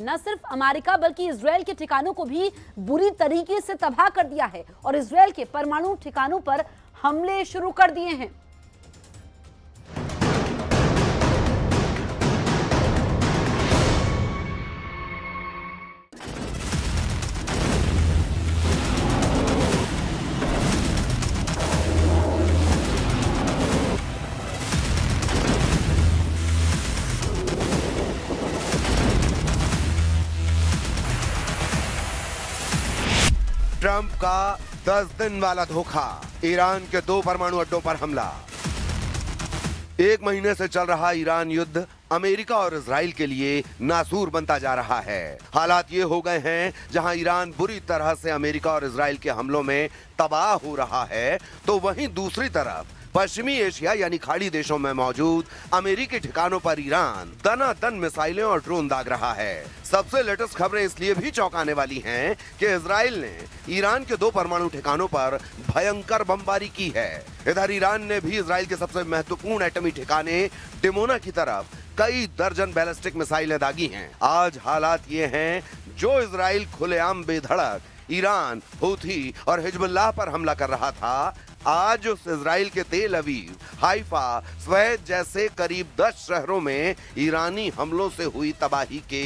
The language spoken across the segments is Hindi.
न सिर्फ अमेरिका बल्कि इजरायल के ठिकानों को भी बुरी तरीके से तबाह कर दिया है और इजरायल के परमाणु ठिकानों पर हमले शुरू कर दिए हैं। ट्रंप का 10 दिन वाला धोखा, ईरान के 2 परमाणु अड्डों पर हमला। 1 महीने से चल रहा ईरान युद्ध अमेरिका और इजराइल के लिए नासूर बनता जा रहा है। हालात ये हो गए हैं जहां ईरान बुरी तरह से अमेरिका और इजराइल के हमलों में तबाह हो रहा है, तो वहीं दूसरी तरफ पश्चिमी एशिया यानी खाड़ी देशों में मौजूद अमेरिकी ठिकानों पर ईरान दनादन मिसाइलें और ड्रोन दाग रहा है। सबसे लेटेस्ट खबरें इसलिए भी चौंकाने वाली हैं कि इजराइल ने ईरान के 2 परमाणु ठिकानों पर भयंकर बमबारी की है। इधर ईरान ने भी इजराइल के सबसे महत्वपूर्ण एटमी ठिकाने डिमोना की तरफ कई दर्जन बैलिस्टिक मिसाइलें दागी हैं। आज हालात ये हैं, जो इजराइल खुलेआम बेधड़क ईरान, हूथी और हिजबुल्लाह पर हमला कर रहा था, आज उस इजराइल के तेल अवीव, हाइफा, स्वेद जैसे करीब 10 शहरों में ईरानी हमलों से हुई तबाही के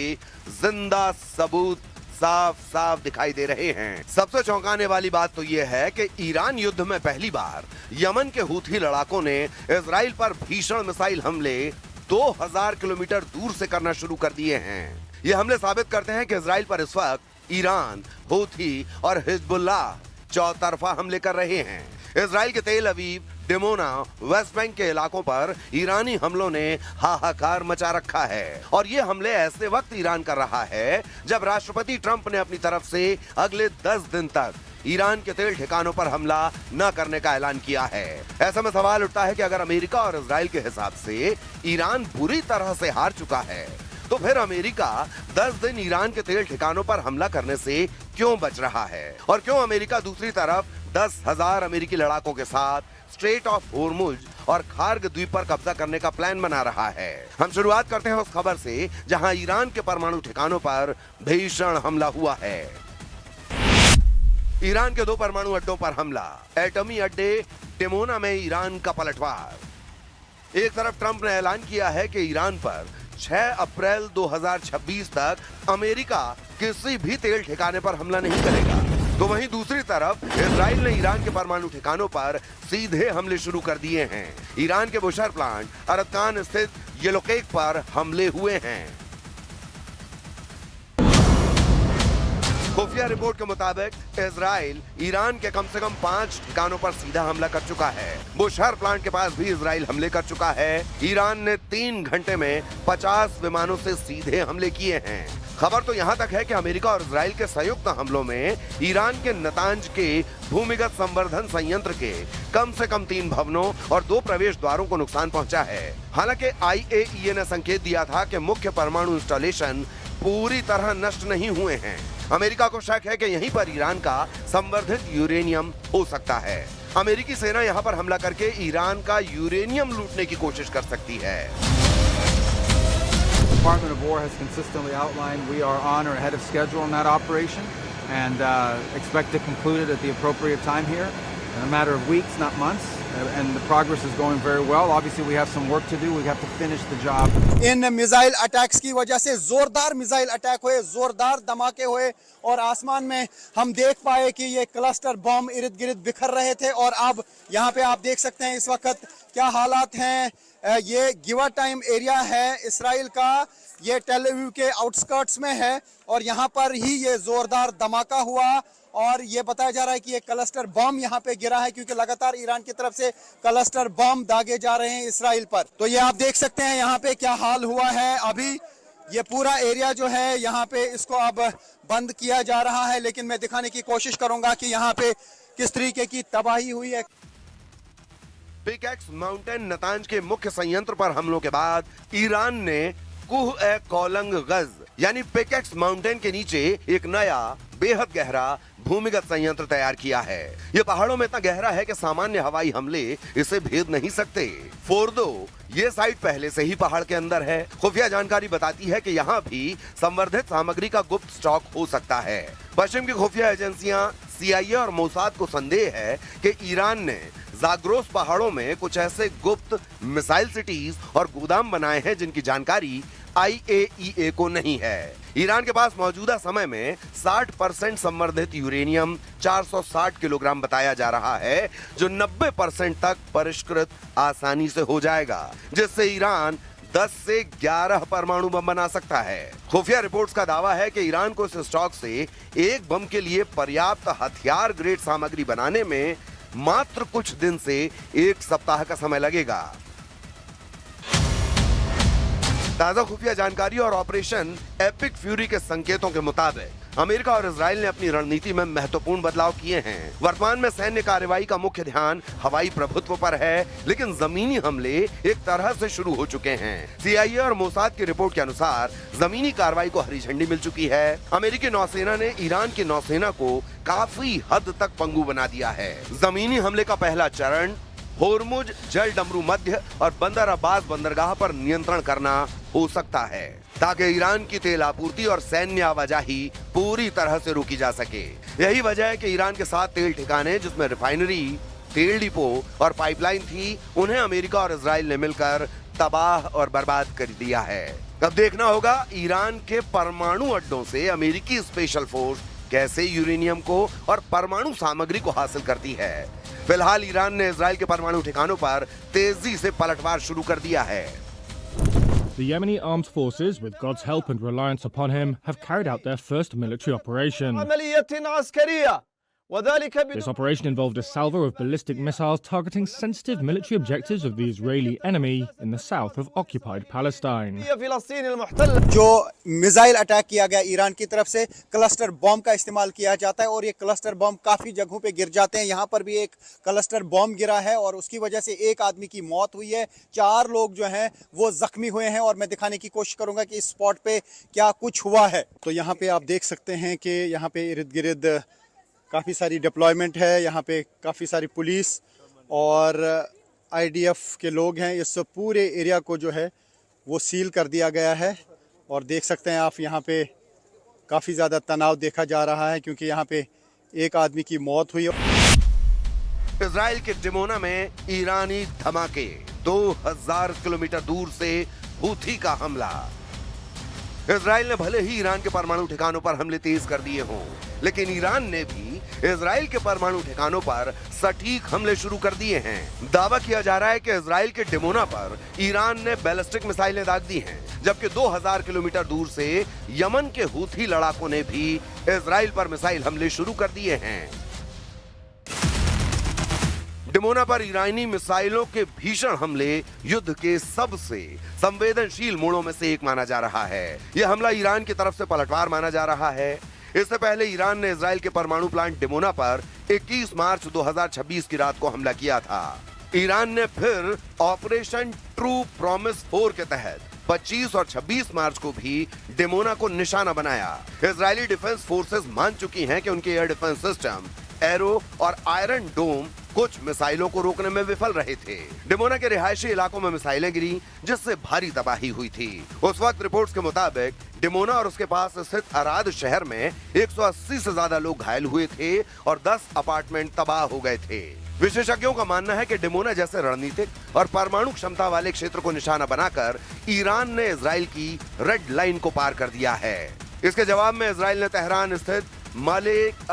जिंदा सबूत साफ साफ दिखाई दे रहे हैं। सबसे चौंकाने वाली बात तो यह है कि ईरान युद्ध में पहली बार यमन के हूथी लड़ाकों ने इजराइल पर भीषण मिसाइल हमले 2000 किलोमीटर दूर से करना शुरू कर दिए हैं। ये हमले साबित करते हैं कि इजराइल पर इस वक्त ईरान, हूथी और हिजबुल्लाह चौतरफा हमले कर रहे हैं। इजराइल के तेल अवीव, डिमोना, वेस्ट बैंक के इलाकों पर ईरानी हमलों ने हाहाकार मचा रखा है और ये हमले ऐसे वक्त ईरान कर रहा है जब राष्ट्रपति ट्रंप ने अपनी तरफ से अगले 10 दिन तक ईरान के तेल ठिकानों पर हमला न करने का ऐलान किया है। ऐसे में सवाल उठता है कि अगर अमेरिका और इजराइल के हिसाब से ईरान बुरी तरह से हार चुका है, तो फिर अमेरिका 10 दिन ईरान के तेल ठिकानों पर हमला करने से क्यों बच रहा है? और क्यों अमेरिका दूसरी तरफ 10,000 अमेरिकी लड़ाकों के साथ स्ट्रेट ऑफ होर्मुज और खार्ग द्वीप पर कब्जा करने का प्लान बना रहा है? हम शुरुआत करते हैं उस खबर से जहां ईरान के परमाणु ठिकानों पर भीषण हमला हुआ है। ईरान के 2 परमाणु अड्डों पर हमला, एटमी अड्डे डिमोना में ईरान का पलटवार। एक तरफ ट्रंप ने ऐलान किया है कि ईरान पर 6 अप्रैल 2026 तक अमेरिका किसी भी तेल ठिकाने पर हमला नहीं करेगा, तो वहीं दूसरी तरफ इजराइल ने ईरान के परमाणु ठिकानों पर सीधे हमले शुरू कर दिए हैं। ईरान के बुशर प्लांट अरकान स्थित येलोकेक पर हमले हुए हैं। खुफिया रिपोर्ट के मुताबिक इजराइल ईरान के कम से कम 5 ठिकानों पर सीधा हमला कर चुका है। बुशहर प्लांट के पास भी इजराइल हमले कर चुका है। ईरान ने 3 घंटे में 50 विमानों से सीधे हमले किए हैं। खबर तो यहाँ तक है कि अमेरिका और इजराइल के संयुक्त हमलों में ईरान के नतांज के भूमिगत संवर्धन संयंत्र के कम से कम 3 भवनों और 2 प्रवेश द्वारों को नुकसान पहुंचा है। हालांकि IAEA ने संकेत दिया था कि मुख्य परमाणु इंस्टॉलेशन पूरी तरह नष्ट नहीं हुए हैं। अमेरिका को शक है कि यहीं पर ईरान का संवर्धित यूरेनियम हो सकता है। अमेरिकी सेना यहां पर हमला करके ईरान का यूरेनियम लूटने की कोशिश कर सकती है। Department of War has consistently outlined we are on or ahead of schedule in that operation and expect to conclude it at the appropriate time here in a matter of weeks, not months. And the progress is going very well. Obviously, we have some work to do. We have to finish the job. In missile attacks की वजह से जोरदार मिसाइल अटैक हुए, जोरदार धमाके हुए और आसमान में हम देख पाए कि ये क्लस्टर बम इर्द गिर्द बिखर रहे थे। और अब यहाँ पे आप देख सकते हैं इस वक्त क्या हालात हैं। ये गिवा टाइम एरिया है इसराइल का, ये टेल अवीव के आउटस्कर्ट्स में है और यहाँ पर ही ये जोरदार धमाका हुआ और ये बताया जा रहा है कि ये क्लस्टर बम यहाँ पे गिरा है क्योंकि लगातार ईरान की तरफ से क्लस्टर बम दागे जा रहे हैं इसराइल पर। तो ये आप देख सकते हैं यहाँ पे क्या हाल हुआ है। अभी ये पूरा एरिया जो है यहाँ पे इसको अब बंद किया जा रहा है, लेकिन मैं दिखाने की कोशिश करूंगा कि यहाँ पे किस तरीके की तबाही हुई है। पिकैक्स माउंटेन नतांज के मुख्य संयंत्र पर हमलों के बाद ईरान ने कुह ए कोलंग गज यानी पिकेक्स माउंटेन के नीचे एक नया बेहद गहरा भूमिगत संयंत्र तैयार किया है। ये पहाड़ों में इतना गहरा है कि सामान्य हवाई हमले इसे भेद नहीं सकते। फोर्दो ये साइट पहले से ही पहाड़ के अंदर है। खुफिया जानकारी बताती है कि यहाँ भी संवर्धित सामग्री का गुप्त स्टॉक हो सकता है। पश्चिम की खुफिया एजेंसियां CIA और मोसाद को संदेह है कि ईरान ने जाग्रोस पहाड़ों में कुछ ऐसे गुप्त मिसाइल सिटीज और गोदाम बनाए हैं जिनकी जानकारी IAEA को नहीं है। ईरान के पास मौजूदा समय में 60% संवर्धित यूरेनियम 460 किलोग्राम बताया जा रहा है, जो 90% तक परिष्कृत आसानी से हो जाएगा, जिससे ईरान 10 से 11 परमाणु बम बना सकता है। खुफिया रिपोर्ट्स का दावा है कि ईरान को इस स्टॉक से एक बम के लिए पर्याप्त हथियार ग्रेड सामग्री बनाने में मात्र कुछ दिन से एक सप्ताह का समय लगेगा। ताजा खुफिया जानकारी और ऑपरेशन एपिक फ्यूरी के संकेतों के मुताबिक अमेरिका और इजराइल ने अपनी रणनीति में महत्वपूर्ण बदलाव किए हैं। वर्तमान में सैन्य कार्रवाई का मुख्य ध्यान हवाई प्रभुत्व पर है, लेकिन जमीनी हमले एक तरह से शुरू हो चुके हैं। CIA और मोसाद की रिपोर्ट के अनुसार जमीनी कार्रवाई को हरी झंडी मिल चुकी है। अमेरिकी नौसेना ने ईरान की नौसेना को काफी हद तक पंगु बना दिया है। जमीनी हमले का पहला चरण होर्मुज, जल डमरू मध्य और बंदर अब्बास बंदरगाह पर नियंत्रण करना हो सकता है, ताकि ईरान की तेल आपूर्ति और सैन्य आवाजाही पूरी तरह से रोकी जा सके। यही वजह है कि ईरान के 7 तेल ठिकाने, जिसमें रिफाइनरी, तेल डिपो और पाइपलाइन थी, उन्हें अमेरिका और इजराइल ने मिलकर तबाह और बर्बाद कर दिया है। अब देखना होगा ईरान के परमाणु अड्डों से अमेरिकी स्पेशल फोर्स कैसे यूरेनियम को और परमाणु सामग्री को हासिल करती है। फिलहाल ईरान ने इजराइल के परमाणु ठिकानों पर तेजी से पलटवार शुरू कर दिया है। The Yemeni armed forces, with God's help and reliance upon him, have carried out their first military operation. This operation involved a salvo of ballistic missiles targeting sensitive military objectives of the Israeli enemy in the south of occupied Palestine. जो मिसाइल अटैक किया गया ईरान की तरफ से, क्लस्टर बॉम्ब का इस्तेमाल किया जाता है और ये क्लस्टर बॉम्ब काफ़ी जगहों पे गिर जाते हैं। यहाँ पर भी एक क्लस्टर बॉम्ब गिरा है और उसकी वजह से एक आदमी की मौत हुई है, 4 लोग जो हैं वो जख्मी हुए हैं और मैं दिखाने की कोशिश करूँगा कि इस स्पॉट पे क्या कुछ हुआ है। तो यहाँ पे आप देख सकते हैं कि यहाँ पे इर्द गिर्द काफ़ी सारी डिप्लॉयमेंट है, यहाँ पे काफ़ी सारी पुलिस और IDF के लोग हैं। इस पूरे एरिया को जो है वो सील कर दिया गया है और देख सकते हैं आप यहाँ पे काफ़ी ज़्यादा तनाव देखा जा रहा है, क्योंकि यहाँ पे एक आदमी की मौत हुई। इजराइल के डिमोना में ईरानी धमाके, 2000 किलोमीटर दूर से हूथी का हमला। इजराइल ने भले ही ईरान के परमाणु ठिकानों पर हमले तेज कर दिए हों, लेकिन ईरान ने भी इजराइल के परमाणु ठिकानों पर सटीक हमले शुरू कर दिए हैं। दावा किया जा रहा है कि इजराइल के डिमोना पर ईरान ने बैलिस्टिक मिसाइलें दाग दी हैं, जबकि 2000 किलोमीटर दूर से यमन के हूथी लड़ाकों ने भी इजराइल पर मिसाइल हमले शुरू कर दिए हैं। डिमोना पर ईरानी मिसाइलों के भीषण हमले युद्ध के सबसे संवेदनशील मोड़ों में से एक माना जा रहा है। यह हमला ईरान की तरफ से पलटवार माना जा रहा है। इससे पहले ईरान ने इजराइल के परमाणु प्लांट डिमोना पर 21 मार्च 2026 की रात को हमला किया था। ईरान ने फिर ऑपरेशन ट्रू प्रॉमिस 4 के तहत 25 और 26 मार्च को भी डिमोना को निशाना बनाया। इजरायली डिफेंस फोर्सेस मान चुकी हैं कि उनके एयर डिफेंस सिस्टम एरो और आयरन डोम कुछ मिसाइलों को रोकने में विफल रहे थे। डिमोना के रिहायशी इलाकों में मिसाइलें गिरी, जिससे भारी तबाही हुई थी। उस वक्त रिपोर्ट्स के मुताबिक डिमोना और उसके पास स्थित अराद शहर में 180 से ज्यादा लोग घायल हुए थे और 10 अपार्टमेंट तबाह हो गए थे। विशेषज्ञों का मानना है कि डिमोना जैसे रणनीतिक और परमाणु क्षमता वाले क्षेत्र को निशाना बनाकर ईरान ने इजराइल की रेड लाइन को पार कर दिया है। इसके जवाब में इजराइल ने तेहरान स्थित मलिक